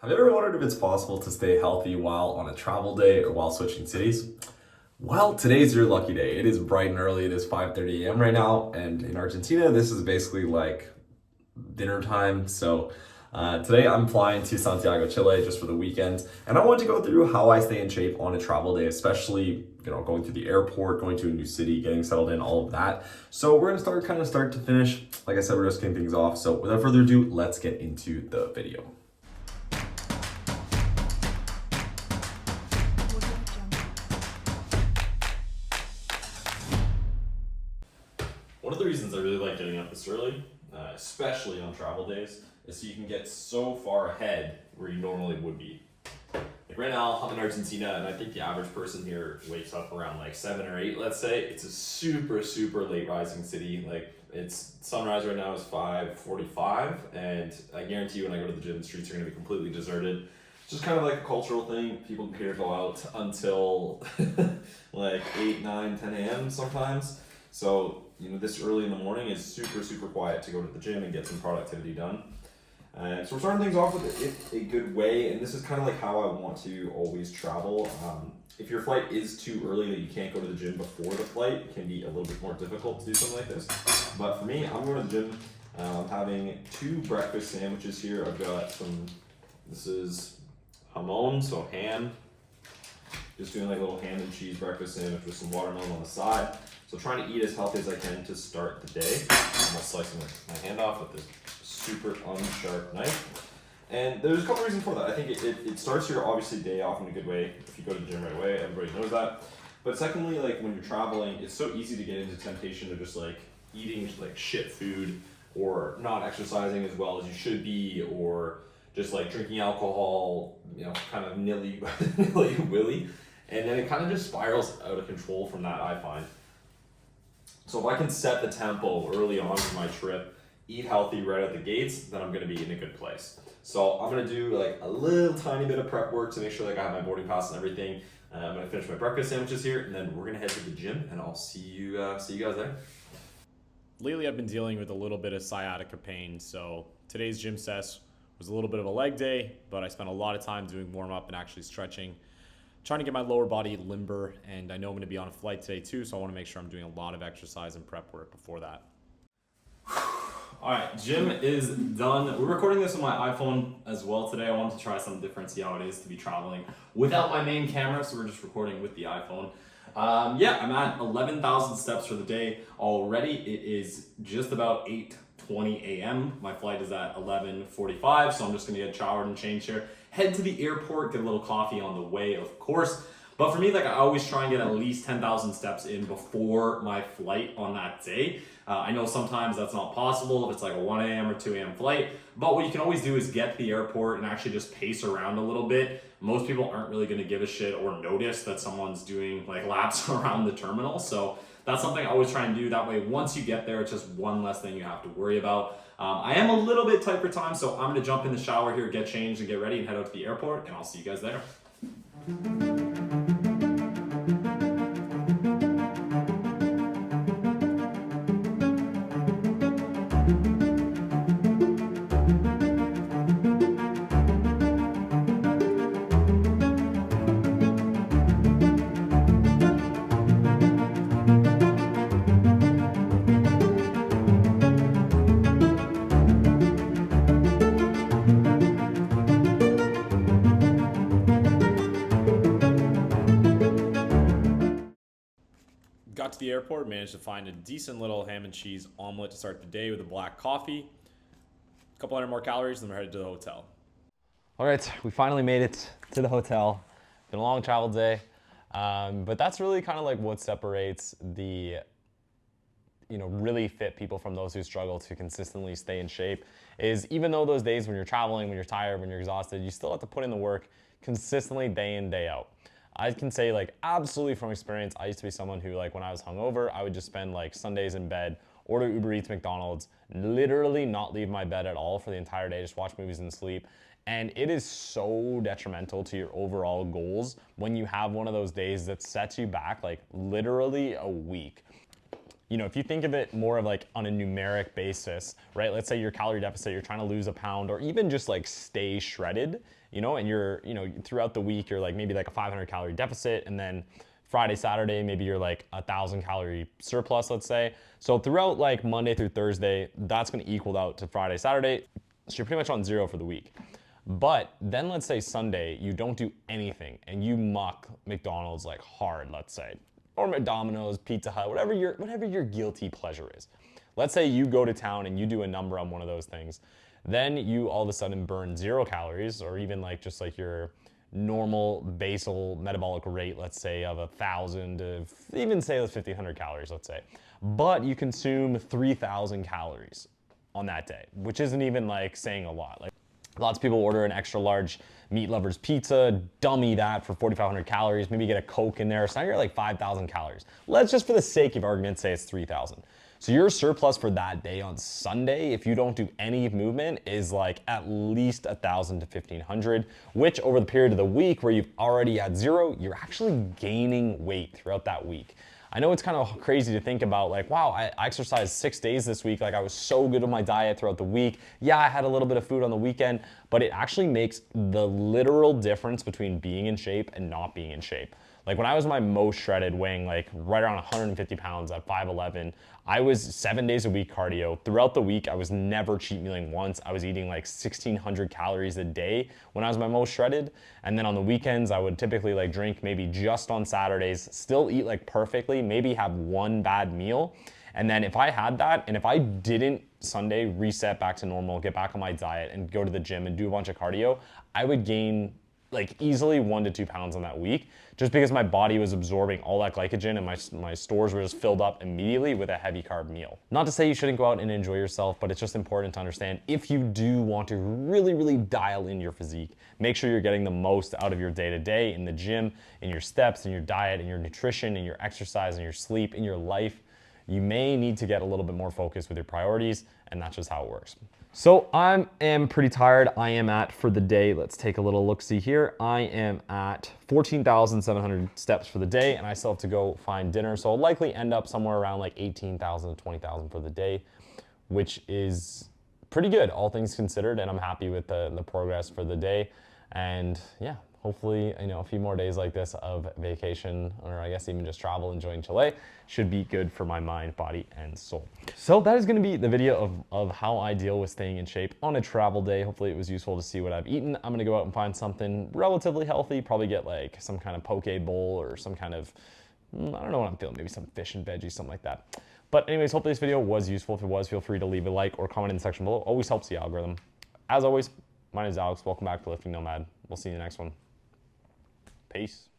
Have you ever wondered if it's possible to stay healthy while on a travel day or while switching cities? Well, today's your lucky day. It is bright and early. It is 5:30 a.m. right now, and in Argentina, this is basically like dinner time. Today I'm flying to Santiago, Chile, just for the weekend, and I want to go through how I stay in shape on a travel day, especially going to the airport, going to a new city, getting settled in, all of that. So we're gonna start to finish. Like I said, we're just kicking things off. So without further ado, let's get into the video. One of the reasons I really like getting up this early, especially on travel days, is so you can get so far ahead where you normally would be. Like right now, I'm in Argentina, and I think the average person here wakes up around like 7 or 8, let's say. It's a super, super late rising city. Like, it's sunrise right now is 5:45, and I guarantee you when I go to the gym, the streets are going to be completely deserted. It's just kind of like a cultural thing. People here go out until like 8, 9, 10 a.m. sometimes. So, this early in the morning is super, super quiet to go to the gym and get some productivity done. So we're starting things off with it a good way, and this is kind of like how I want to always travel. If your flight is too early that you can't go to the gym before the flight, it can be a little bit more difficult to do something like this. But for me, I'm going to the gym. I'm having 2 breakfast sandwiches here. I've got this is jamon, so ham. Just doing like a little ham and cheese breakfast sandwich with some watermelon on the side. So trying to eat as healthy as I can to start the day. I'm not slicing my hand off with this super unsharp knife. And there's a couple reasons for that. I think it starts your obviously day off in a good way. If you go to the gym right away, everybody knows that. But secondly, like when you're traveling, it's so easy to get into temptation of just like eating like shit food or not exercising as well as you should be, or just like drinking alcohol, kind of nilly-willy. And then it kind of just spirals out of control from that, I find. So if I can set the tempo early on for my trip, eat healthy right out the gates, then I'm going to be in a good place. So I'm going to do like a little tiny bit of prep work to make sure like I have my boarding pass and everything. I'm going to finish my breakfast sandwiches here, and then we're going to head to the gym, and I'll see you guys there. Lately, I've been dealing with a little bit of sciatica pain, so today's gym session was a little bit of a leg day, but I spent a lot of time doing warm-up and actually stretching, trying to get my lower body limber, and I know I'm going to be on a flight today too, so I want to make sure I'm doing a lot of exercise and prep work before that. All right, gym is done. We're recording this on my iPhone as well today. I wanted to try something different, see how it is to be traveling without my main camera, so we're just recording with the iPhone. I'm at 11,000 steps for the day already. It is just about 8:20 a.m. My flight is at 11:45, so I'm just gonna get showered and changed here. Head to the airport, get a little coffee on the way, of course. But for me, like I always try and get at least 10,000 steps in before my flight on that day. I know sometimes that's not possible if it's like a 1 a.m. or 2 a.m. flight, but what you can always do is get to the airport and actually just pace around a little bit. Most people aren't really gonna give a shit or notice that someone's doing like laps around the terminal. So that's something I always try and do. That way, once you get there, it's just one less thing you have to worry about. I am a little bit tight for time, so I'm gonna jump in the shower here, get changed and get ready and head out to the airport, and I'll see you guys there. Got to the airport, managed to find a decent little ham and cheese omelet to start the day with a black coffee. A couple hundred more calories, then we're headed to the hotel. All right, we finally made it to the hotel. Been a long travel day, but that's really kind of like what separates the really fit people from those who struggle to consistently stay in shape. Is even though those days when you're traveling, when you're tired, when you're exhausted, you still have to put in the work consistently day in, day out. I can say like absolutely from experience, I used to be someone who like when I was hungover, I would just spend like Sundays in bed, order Uber Eats, McDonald's, literally not leave my bed at all for the entire day, just watch movies and sleep. And it is so detrimental to your overall goals when you have one of those days that sets you back like literally a week. You know, if you think of it more of like on a numeric basis, right? Let's say your calorie deficit, you're trying to lose a pound or even just like stay shredded, you know, and you're, you know, throughout the week, you're like maybe like a 500 calorie deficit, and then Friday, Saturday, maybe you're like 1,000 calorie surplus, let's say. So throughout like Monday through Thursday, that's gonna equal out to Friday, Saturday. So you're pretty much on zero for the week. But then let's say Sunday, you don't do anything and you muck McDonald's like hard, let's say, or Domino's, Pizza Hut, whatever your guilty pleasure is. Let's say you go to town and you do a number on one of those things. Then you all of a sudden burn 0 calories, or even like just like your normal basal metabolic rate, let's say of 1,000 to even say 1,500 calories, let's say. But you consume 3,000 calories on that day, which isn't even like saying a lot. Like lots of people order an extra large meat lovers pizza, dummy that for 4,500 calories, maybe get a Coke in there. So now you're like 5,000 calories. Let's just for the sake of argument say it's 3,000. So your surplus for that day on Sunday, if you don't do any movement, is like at least 1,000 to 1,500, which over the period of the week where you've already at zero, you're actually gaining weight throughout that week. I know it's kind of crazy to think about like, wow, I exercised 6 days this week. Like I was so good with my diet throughout the week. Yeah, I had a little bit of food on the weekend, but it actually makes the literal difference between being in shape and not being in shape. Like when I was my most shredded, weighing like right around 150 pounds at 5'11", I was 7 days a week cardio. Throughout the week, I was never cheat mealing once. I was eating like 1,600 calories a day when I was my most shredded. And then on the weekends, I would typically like drink maybe just on Saturdays, still eat like perfectly, maybe have one bad meal. And then if I had that, and if I didn't Sunday reset back to normal, get back on my diet and go to the gym and do a bunch of cardio, I would gain like easily 1 to 2 pounds on that week, just because my body was absorbing all that glycogen and my stores were just filled up immediately with a heavy carb meal. Not to say you shouldn't go out and enjoy yourself, but it's just important to understand if you do want to really, really dial in your physique, make sure you're getting the most out of your day-to-day in the gym, in your steps, in your diet, in your nutrition, in your exercise, in your sleep, in your life. You may need to get a little bit more focused with your priorities, and that's just how it works. So I am pretty tired. I am at, for the day, let's take a little look-see here. I am at 14,700 steps for the day, and I still have to go find dinner. So I'll likely end up somewhere around like 18,000 to 20,000 for the day, which is pretty good, all things considered. And I'm happy with the progress for the day. And yeah, hopefully, you know, a few more days like this of vacation, or I guess even just travel, enjoying Chile, should be good for my mind, body, and soul. So that is gonna be the video of how I deal with staying in shape on a travel day. Hopefully it was useful to see what I've eaten. I'm gonna go out and find something relatively healthy, probably get like some kind of poke bowl or some kind of, I don't know what I'm feeling, maybe some fish and veggies, something like that. But anyways, hopefully this video was useful. If it was, feel free to leave a like or comment in the section below. Always helps the algorithm. As always, my name is Alex. Welcome back to Lifting Nomad. We'll see you in the next one. Peace.